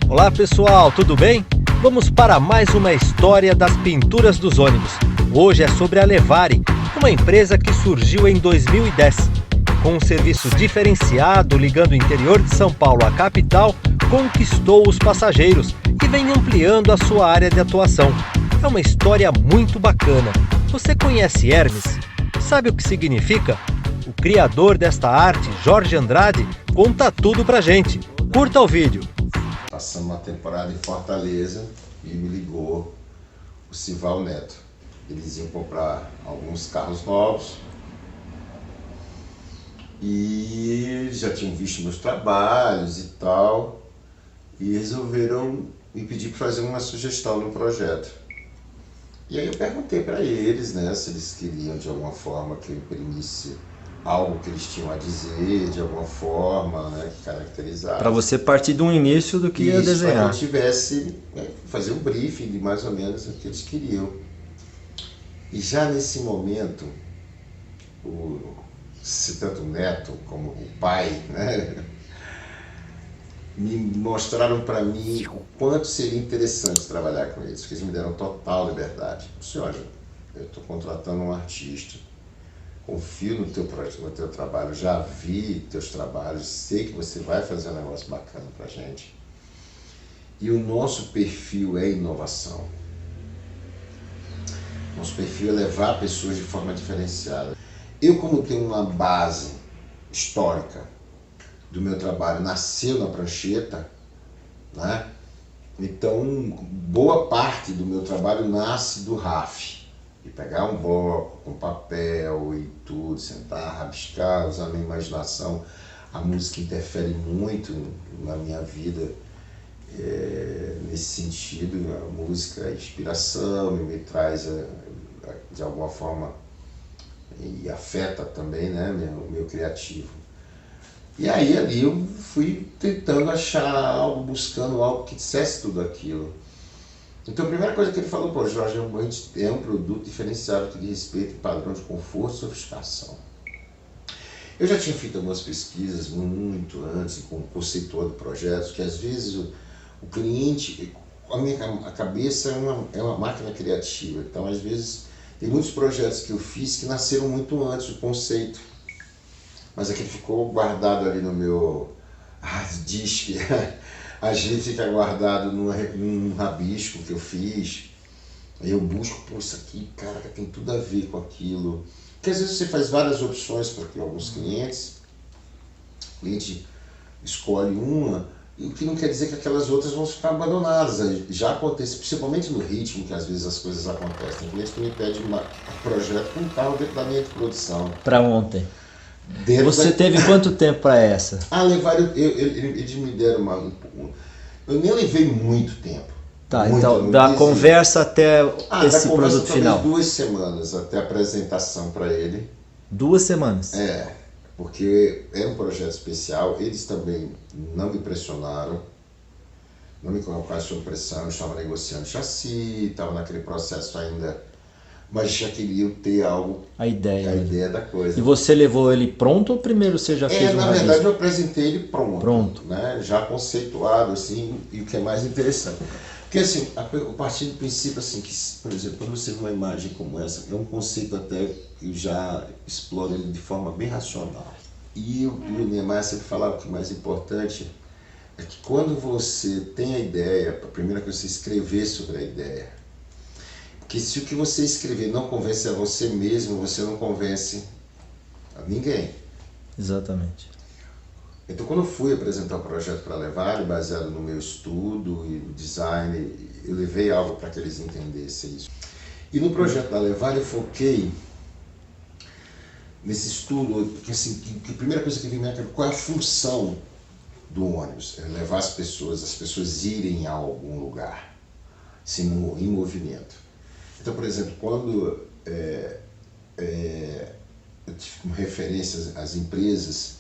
Olá pessoal, tudo bem? Vamos para mais uma história das pinturas dos ônibus. Hoje é sobre a Levare, uma empresa que surgiu em 2010. Com um serviço diferenciado ligando o interior de São Paulo à capital, conquistou os passageiros e vem ampliando a sua área de atuação. É uma história muito bacana. Você conhece Hermes? Sabe o que significa? O criador desta arte, Jorge Andrade, conta tudo pra gente. Curta o vídeo. Passando uma temporada em Fortaleza e me ligou o Sival Neto. Eles iam comprar alguns carros novos e já tinham visto meus trabalhos e tal, e resolveram me pedir para fazer uma sugestão no projeto. E aí eu perguntei para eles, né, se eles queriam de alguma forma que eu imprimisse algo que eles tinham a dizer, de alguma forma, né, que caracterizasse. Para você partir de um início do que ia desenhar. Para que eu tivesse, fazer um briefing de mais ou menos o que eles queriam. E já nesse momento, se tanto o neto como o pai, né, me mostraram para mim o quanto seria interessante trabalhar com eles, porque eles me deram total liberdade. Disse, olha, eu estou contratando um artista, confio no teu trabalho, já vi teus trabalhos, sei que você vai fazer um negócio bacana pra gente. E o nosso perfil é inovação. Nosso perfil é levar pessoas de forma diferenciada. Eu, como tenho uma base histórica do meu trabalho, nasceu na prancheta, né? Então, boa parte do meu trabalho nasce do RAF. E pegar um bloco com papel e tudo, sentar, rabiscar, usar a minha imaginação. A música interfere muito na minha vida, nesse sentido. A música é inspiração e me traz, de alguma forma, e afeta também, né, o meu criativo. E aí ali eu fui tentando achar algo, buscando algo que dissesse tudo aquilo. Então a primeira coisa que ele falou, pô, Jorge, é um produto diferenciado que diz respeito ao padrão de conforto e sofisticação. Eu já tinha feito algumas pesquisas muito antes, conceituando projetos, que às vezes o cliente, a cabeça é uma máquina criativa, então às vezes tem muitos projetos que eu fiz que nasceram muito antes do conceito, mas aquele ficou guardado ali no meu hard disk. Às vezes fica guardado num rabisco que eu fiz. Aí eu busco, pô, isso aqui, cara, tem tudo a ver com aquilo. Porque às vezes você faz várias opções para alguns clientes. O cliente escolhe uma, e o que não quer dizer que aquelas outras vão ficar abandonadas. Já acontece, principalmente no ritmo que às vezes as coisas acontecem. Tem cliente que me pede um projeto com um carro dentro da linha de produção. Para ontem. Você teve quanto tempo para essa? Eles me deram eu nem levei muito tempo. Tá, então da conversa até esse produto final. 2 semanas até a apresentação para ele. 2 semanas? É, porque era um projeto especial, eles também não me pressionaram, não me colocaram sob pressão, eu estava negociando chassi, estava naquele processo ainda, mas já queriam ter algo, a ideia da coisa. E você levou ele pronto ou primeiro você já fez um na rabisco? verdade eu apresentei ele pronto, né? Já conceituado, assim, e o que é mais interessante. Porque assim, a partir do princípio, assim, que, por exemplo, quando você vê uma imagem como essa, é um conceito até que eu já exploro ele de forma bem racional. E o Niemeyer sempre falava que o mais importante é que quando você tem a ideia, a primeira coisa é você escrever sobre a ideia. Porque se o que você escrever não convence a você mesmo, você não convence a ninguém. Exatamente. Então quando eu fui apresentar o projeto para a Levare, baseado no meu estudo e no design, eu levei algo para que eles entendessem isso. E no projeto da Levare eu foquei nesse estudo, porque assim, que a primeira coisa que vem na cabeça, qual é a função do ônibus? É levar as pessoas irem a algum lugar, em movimento. Então, por exemplo, quando eu tive como referência as empresas,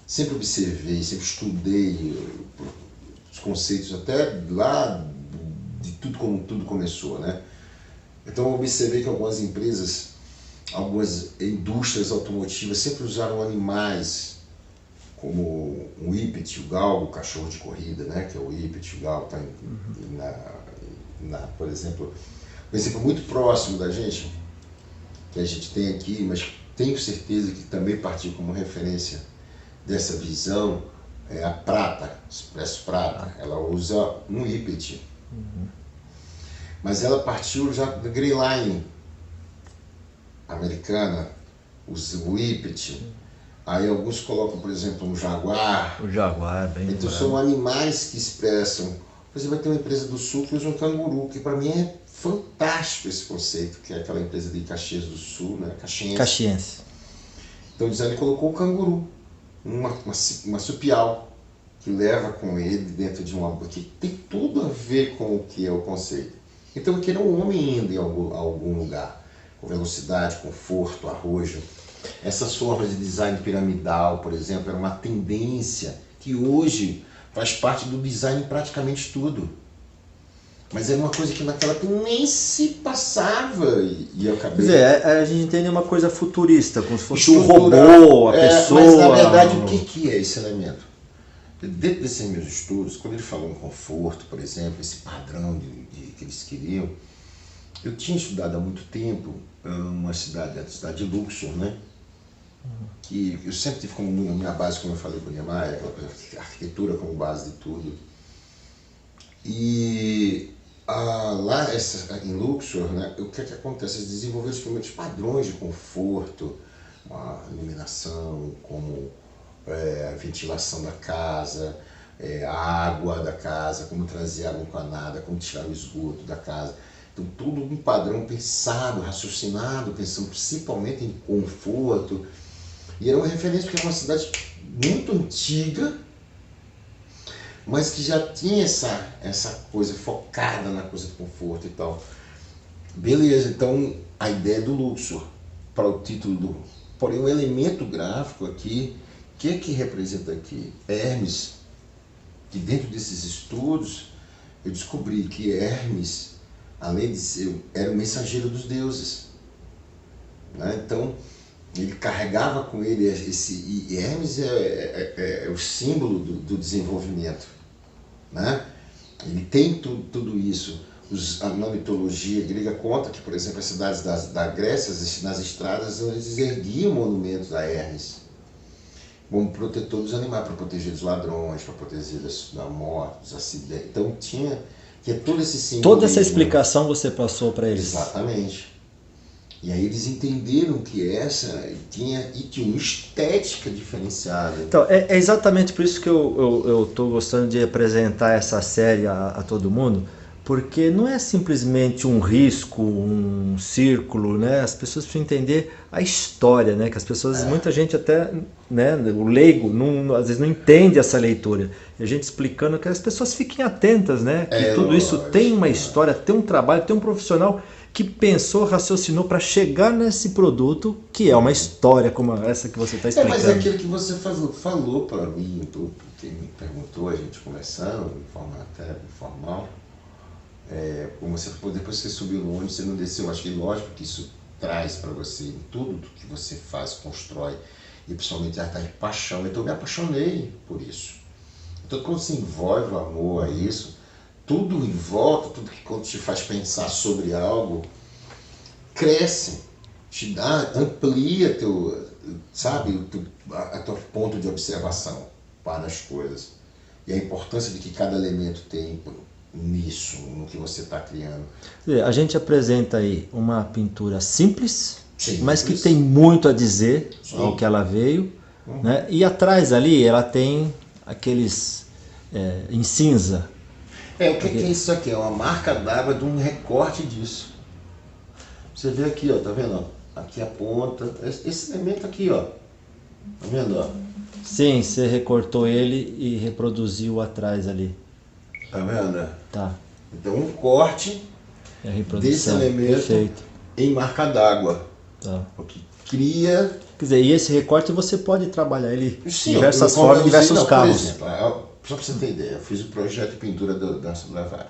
sempre observei, sempre estudei os conceitos, até lá de como tudo começou, né? Então eu observei que algumas empresas, algumas indústrias automotivas sempre usaram animais como o Whippet, o galgo, o cachorro de corrida, né? Que é o Whippet, o galgo está por exemplo, um exemplo muito próximo da gente, que a gente tem aqui, mas tenho certeza que também partiu como referência dessa visão, é a Prata, Expresso Prata. Ela usa um Whippet. Mas ela partiu já da Grey Line americana, usa o Whippet. Aí alguns colocam, por exemplo, um Jaguar. O Jaguar, bem Então lembrado. são animais que expressam. Por exemplo, vai ter uma empresa do Sul que usa um canguru, que para mim é fantástico esse conceito, que é aquela empresa de Caxias do Sul, né? Caxiense. Então o design colocou o canguru, uma supial, que leva com ele dentro de uma... que tem tudo a ver com o que é o conceito. Então eu quero um homem indo em algum lugar, com velocidade, conforto, arrojo. Essas formas de design piramidal, por exemplo, era uma tendência que hoje faz parte do design em praticamente tudo. Mas era uma coisa que naquela época nem se passava e eu acabei... Quer dizer, a gente entende uma coisa futurista, como se fosse um Estrutural. robô, a pessoa... Mas na verdade, o que é esse elemento? Dentro desses meus estudos, quando ele falou em conforto, por exemplo, esse padrão que eles queriam, eu tinha estudado há muito tempo uma cidade, a cidade de Luxor, né? Que eu sempre tive como minha base, como eu falei com o Niemeyer, a arquitetura como base de tudo. E lá em Luxor, né, o que acontece? Eles desenvolveram os primeiros padrões de conforto, uma iluminação, como a ventilação da casa, a água da casa, como trazer água encanada, como tirar o esgoto da casa. Então tudo um padrão pensado, raciocinado, pensando principalmente em conforto. E era uma referência porque é uma cidade muito antiga, mas que já tinha essa coisa focada na coisa de conforto e tal. Beleza, então a ideia do Luxor, para o título porém o elemento gráfico aqui, o que representa aqui? Hermes, que dentro desses estudos eu descobri que Hermes, além de ser, era o mensageiro dos deuses, né? Então ele carregava com ele e Hermes é o símbolo do desenvolvimento, né? Ele tem tudo isso. Na mitologia grega conta que, por exemplo, as cidades da Grécia, nas estradas, eles erguiam monumentos a Hermes como protetor dos animais, para proteger dos ladrões, para proteger da morte, dos acidentes. Então tinha todo esse símbolo. Toda essa explicação você passou para eles. Exatamente. E aí eles entenderam que tinha uma estética diferenciada. Então, é exatamente por isso que eu estou gostando de apresentar essa série a todo mundo, porque não é simplesmente um risco, um círculo, né? As pessoas precisam entender a história, né? Que as pessoas, muita gente até, né, o leigo, às vezes não entende essa leitura. E a gente explicando que as pessoas fiquem atentas, né? Que tudo isso tem uma história, tem um trabalho, tem um profissional que pensou, raciocinou para chegar nesse produto, que é uma história como essa que você está explicando. Mas é aquilo que você falou para mim, quem me perguntou, a gente conversando, de forma até informal, como você falou, depois que você subiu no ônibus, você não desceu. Acho que lógico que isso traz para você, em tudo que você faz, constrói, e principalmente a de paixão. Então eu me apaixonei por isso. Então quando se envolve o amor a isso, tudo em volta, tudo que quando te faz pensar sobre algo, cresce, te dá, amplia a teu ponto de observação para as coisas. E a importância de que cada elemento tem nisso, no que você está criando. A gente apresenta aí uma pintura simples, mas que tem muito a dizer ao que ela veio, né? E atrás ali ela tem aqueles em cinza. O que é isso aqui? É uma marca d'água de um recorte disso. Você vê aqui, ó, tá vendo? Aqui a ponta, esse elemento aqui, ó. Tá vendo, ó? Sim, você recortou ele e reproduziu atrás ali. Tá vendo? Tá. Então um corte desse elemento em marca d'água. Tá. O que cria... Quer dizer, e esse recorte você pode trabalhar ele de diversas formas, diversos carros. Por exemplo, só para você ter ideia, eu fiz o projeto de pintura da Levari.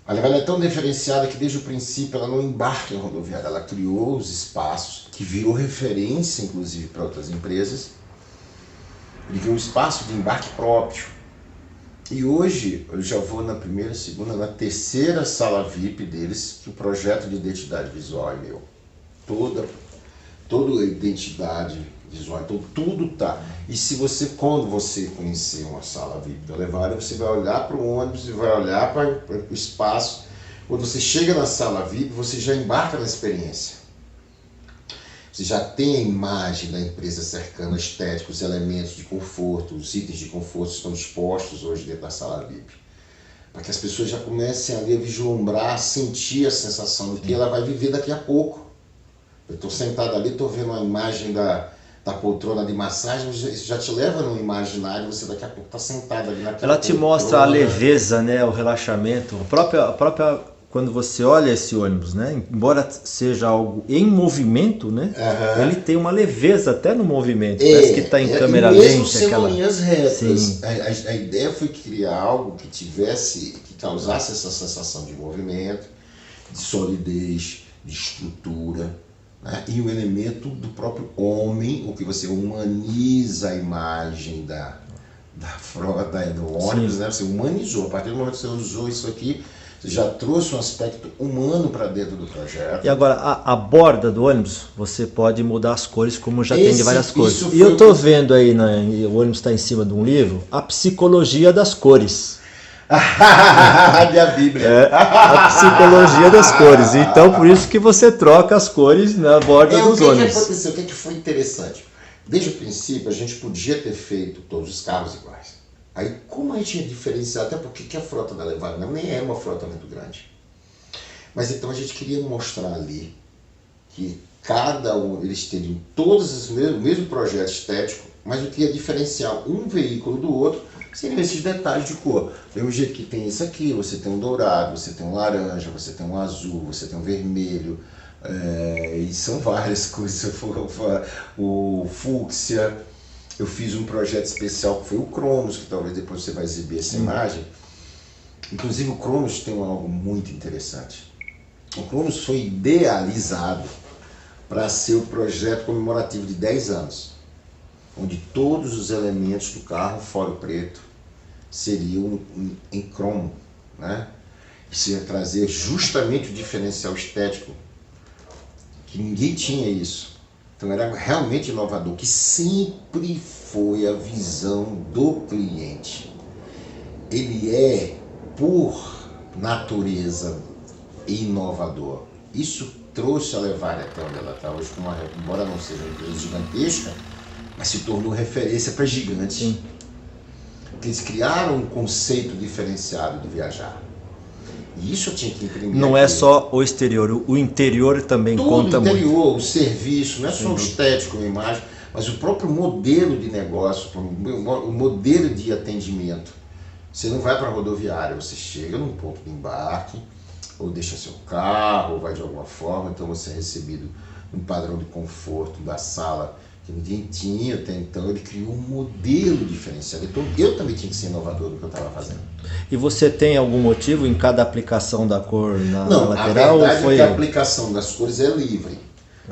A Levari é tão diferenciada que desde o princípio ela não embarca em rodoviária, ela criou os espaços, que virou referência inclusive para outras empresas, Ele criou um espaço de embarque próprio. E hoje eu já vou na primeira, segunda, na terceira sala VIP deles, que o projeto de identidade visual é meu. Toda a identidade visual, então tudo tá. E se você, quando você conhecer uma sala VIP da Levare, você vai olhar para o ônibus e vai olhar para o espaço. Quando você chega na sala VIP, você já embarca na experiência. Você já tem a imagem da empresa cercando a estética, os elementos de conforto, os itens de conforto estão dispostos hoje dentro da sala VIP. Para que as pessoas já comecem a vislumbrar, sentir a sensação do que ela vai viver daqui a pouco. Eu estou sentado ali, estou vendo a imagem da poltrona de massagem, isso já te leva no imaginário, você daqui a pouco está sentado ali naquela Ela te mostra a leveza, né, o relaxamento, a própria quando você olha esse ônibus, né, embora seja algo em movimento, né, ele tem uma leveza até no movimento, parece que está em câmera lenta. Mesmo linhas retas, a ideia foi criar algo que causasse essa sensação de movimento, de solidez, de estrutura, né? E o elemento do próprio homem, o que você humaniza a imagem da frota do ônibus, né? Você humanizou. A partir do momento que você usou isso aqui, você já trouxe um aspecto humano para dentro do projeto. E agora, a borda do ônibus, você pode mudar as cores, como já tem de várias cores. E eu estou vendo aí, o ônibus está em cima de um livro, A Psicologia das Cores. Minha Bíblia. A psicologia das cores. Então, por isso que você troca as cores na borda dos ônibus. O que aconteceu? O que foi interessante? Desde o princípio, a gente podia ter feito todos os carros iguais. Aí, como a gente ia diferenciar, até porque a frota da Levare nem é uma frota muito grande. Mas então a gente queria mostrar ali que cada um, eles teriam todos o mesmo projeto estético, mas o que ia diferenciar um veículo do outro seriam esses detalhes de cor. Do mesmo jeito que tem esse aqui, você tem um dourado, você tem um laranja, você tem um azul, você tem um vermelho, e são várias coisas. O fúcsia. Eu fiz um projeto especial que foi o Cronos, que talvez depois você vai exibir essa imagem. Inclusive o Cronos tem algo muito interessante. O Cronos foi idealizado para ser o projeto comemorativo de 10 anos. Onde todos os elementos do carro, fora o preto, seriam em cromo, né? Isso ia trazer justamente o diferencial estético, que ninguém tinha isso. Então era realmente inovador, que sempre foi a visão do cliente. Ele é, por natureza, inovador. Isso trouxe a Levare até onde ela está hoje, embora não seja uma empresa gigantesca, mas se tornou referência para gigantes. Sim. Porque eles criaram um conceito diferenciado de viajar. E isso eu tinha que imprimir. Não é só o exterior, o interior também conta muito. O interior, o serviço, não é só o estético, a imagem, mas o próprio modelo de negócio, o modelo de atendimento. Você não vai para a rodoviária, você chega num ponto de embarque, ou deixa seu carro, ou vai de alguma forma, então você é recebido num padrão de conforto da sala que ninguém tinha até então. Ele criou um modelo diferenciado. Então eu também tinha que ser inovador no que eu estava fazendo. E você tem algum motivo em cada aplicação da cor na lateral? Não, a verdade é que a aplicação das cores é livre,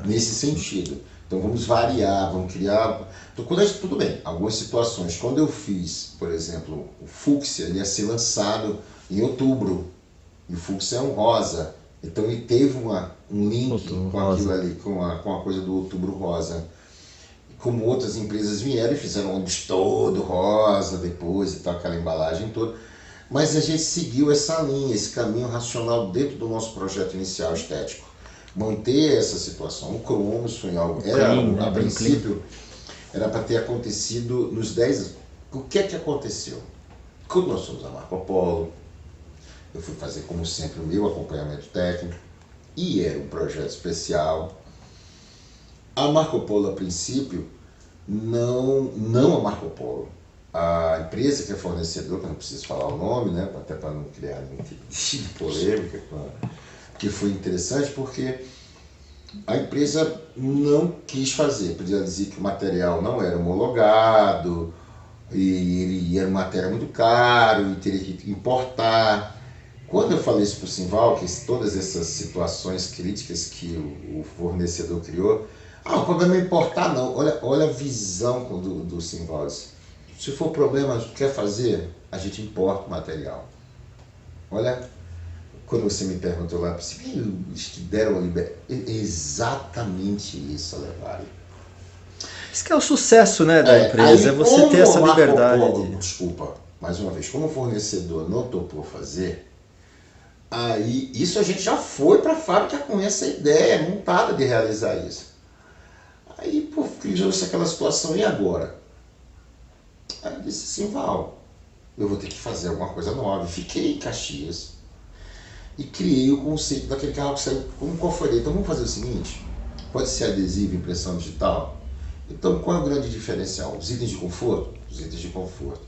nesse sentido. Então vamos variar, vamos criar... Então, tudo bem, algumas situações. Quando eu fiz, por exemplo, o fúcsia, ele ia ser lançado em outubro. E o fúcsia é um rosa. Então ele teve um link com aquilo ali, com a coisa do outubro rosa. Como outras empresas vieram e fizeram um ônibus todo rosa depois e tal, aquela embalagem toda. Mas a gente seguiu essa linha, esse caminho racional dentro do nosso projeto inicial estético. Manter essa situação. O Cronos foi algo... a princípio, era para ter acontecido nos 10 anos. O que é que aconteceu? Quando nós fomos a Marco Polo, eu fui fazer, como sempre, o meu acompanhamento técnico, e era um projeto especial. A Marco Polo, a princípio, não a Marco Polo. A empresa que é fornecedor, que eu não preciso falar o nome, né, até para não criar nenhum tipo de polêmica, que foi interessante porque a empresa não quis fazer. Podia dizer que o material não era homologado, e ele era um material muito caro, e teria que importar. Quando eu falei isso para o Simval, que todas essas situações críticas que o fornecedor criou, o problema é importar não. Olha a visão do Simval. Se for problema, quer fazer, a gente importa o material. Olha, quando você me perguntou lá, eles que deram a liberdade, é exatamente isso, Alevari. Isso que é o sucesso, né, da empresa, é você ter essa liberdade. Desculpa, mais uma vez, como o fornecedor não topou fazer, aí isso a gente já foi para a fábrica com essa ideia montada de realizar isso. Aí, pô, criou-se aquela situação, e agora? Aí eu disse assim, Val, eu vou ter que fazer alguma coisa nova. Fiquei em Caxias e criei o conceito daquele carro que saiu como qual foi. Então vamos fazer o seguinte, pode ser adesivo, impressão digital. Então qual é o grande diferencial? Os itens de conforto? Os itens de conforto.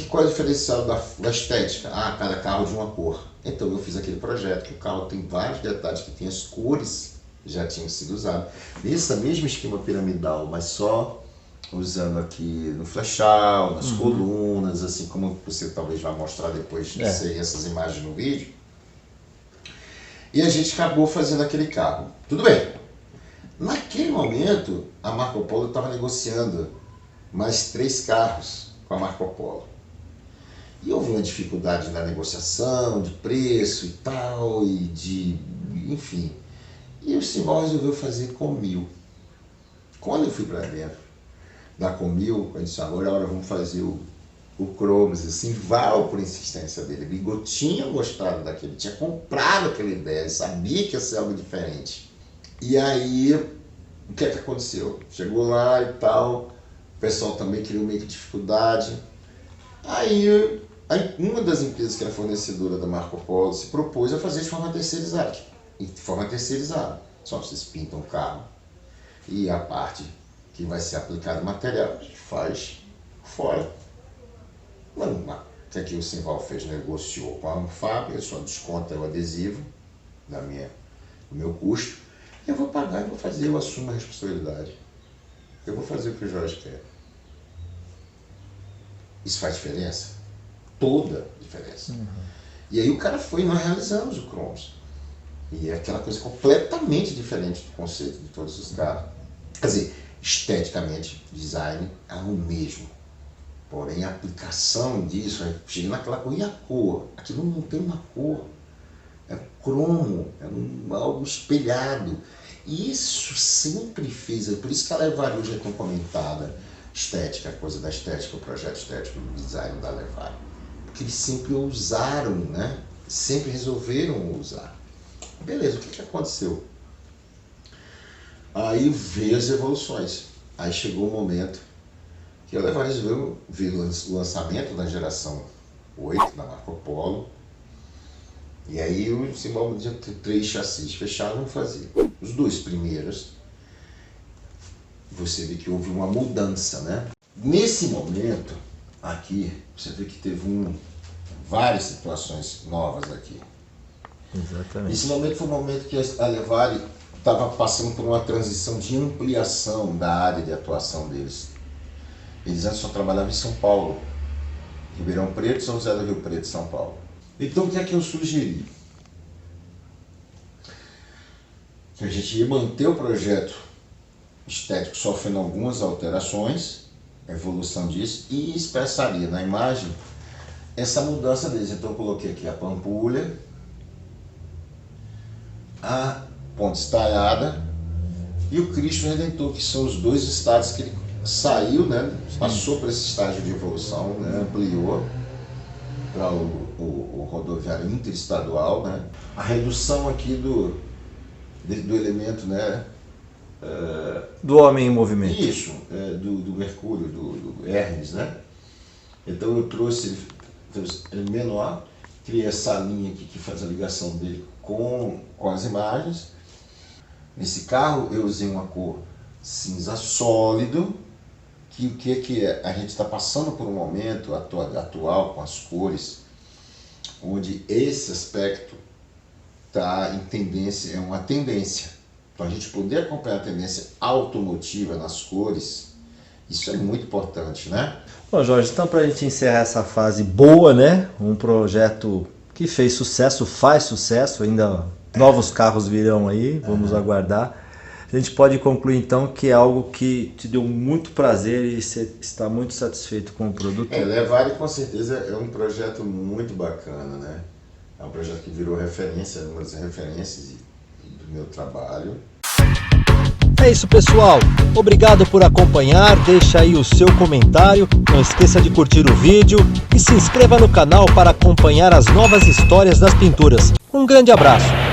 Qual é o diferencial da estética? Ah, cada carro de uma cor. Então eu fiz aquele projeto que o carro tem vários detalhes, que tem as cores que já tinham sido usadas. Nesse mesmo esquema piramidal, mas só usando aqui no flechal, nas colunas, assim como você talvez vai mostrar depois, não sei, essas imagens no vídeo. E a gente acabou fazendo aquele carro. Tudo bem. Naquele momento, a Marco Polo estava negociando mais 3 carros com a Marco Polo. E houve uma dificuldade na negociação, de preço e tal, e de... enfim. E o Simval resolveu fazer com 1000. Quando eu fui para dentro da Comil, eu disse, agora é hora, vamos fazer o Cromos, assim, Val por insistência dele. Bigot tinha gostado daquele, tinha comprado aquela ideia, ele sabia que ia ser algo diferente. E aí, o que é que aconteceu? Chegou lá e tal, o pessoal também criou meio que dificuldade. Aí uma das empresas que era fornecedora da Marco Polo se propôs a fazer de forma terceirizada. E de forma terceirizada. Só vocês pintam o carro e a parte que vai ser aplicado material, a gente faz fora. O que aqui o Simval fez? Negociou com a fábrica, só desconta o adesivo do meu custo. Eu vou pagar, eu vou fazer, eu assumo a responsabilidade. Eu vou fazer o que o Jorge quer. Isso faz diferença? Toda diferença. E aí o cara foi e nós realizamos o Cromos. E é aquela coisa completamente diferente do conceito de todos os carros. Quer dizer, esteticamente, design é o mesmo. Porém, a aplicação disso, chega naquela cor, e a cor? Aquilo não tem uma cor. É cromo, é algo espelhado. E isso sempre fez, por isso que a Alevari hoje é tão comentada, estética, a coisa da estética, o projeto estético do design da Alevari. Porque eles sempre ousaram, né? Sempre resolveram usar. Beleza, o que aconteceu? Aí veio as evoluções. Aí chegou o momento que a Alevari resolveu ver o lançamento da geração 8 da Marco Polo. E aí o Simval tinha 3 chassis fechados, vamos fazer. Os 2 primeiros, você vê que houve uma mudança, né? Nesse momento, aqui, você vê que teve várias situações novas aqui. Exatamente. Esse momento foi o momento que a Alevari estava passando por uma transição de ampliação da área de atuação deles. Eles antes só trabalhavam em São Paulo, Ribeirão Preto, São José do Rio Preto, São Paulo. Então o que é que eu sugeri? Que a gente ia manter o projeto estético sofrendo algumas alterações, a evolução disso, e expressaria na imagem essa mudança deles. Então eu coloquei aqui a pampulha, a ponte estaiada e o Cristo Redentor, que são os 2 estágios que ele saiu, né? Passou por esse estágio de evolução, né? Ampliou para o rodoviário interestadual, né? A redução aqui do elemento, né? Do homem em movimento. Isso, do Mercúrio, do Hermes, né? Então eu trouxe ele menor, criei essa linha aqui que faz a ligação dele com as imagens. Nesse carro eu usei uma cor cinza sólido, que o que é? A gente está passando por um momento atual com as cores, onde esse aspecto está em tendência, é uma tendência. Então a gente poder acompanhar a tendência automotiva nas cores, isso é muito importante, né? Bom, Jorge, então para a gente encerrar essa fase boa, né? Um projeto que fez sucesso, faz sucesso, ainda novos carros virão aí, vamos aguardar. A gente pode concluir então que é algo que te deu muito prazer e você está muito satisfeito com o produto? Levari com certeza é um projeto muito bacana, né? É um projeto que virou referência, uma das referências do meu trabalho. É isso, pessoal. Obrigado por acompanhar. Deixa aí o seu comentário. Não esqueça de curtir o vídeo e se inscreva no canal para acompanhar as novas histórias das pinturas. Um grande abraço.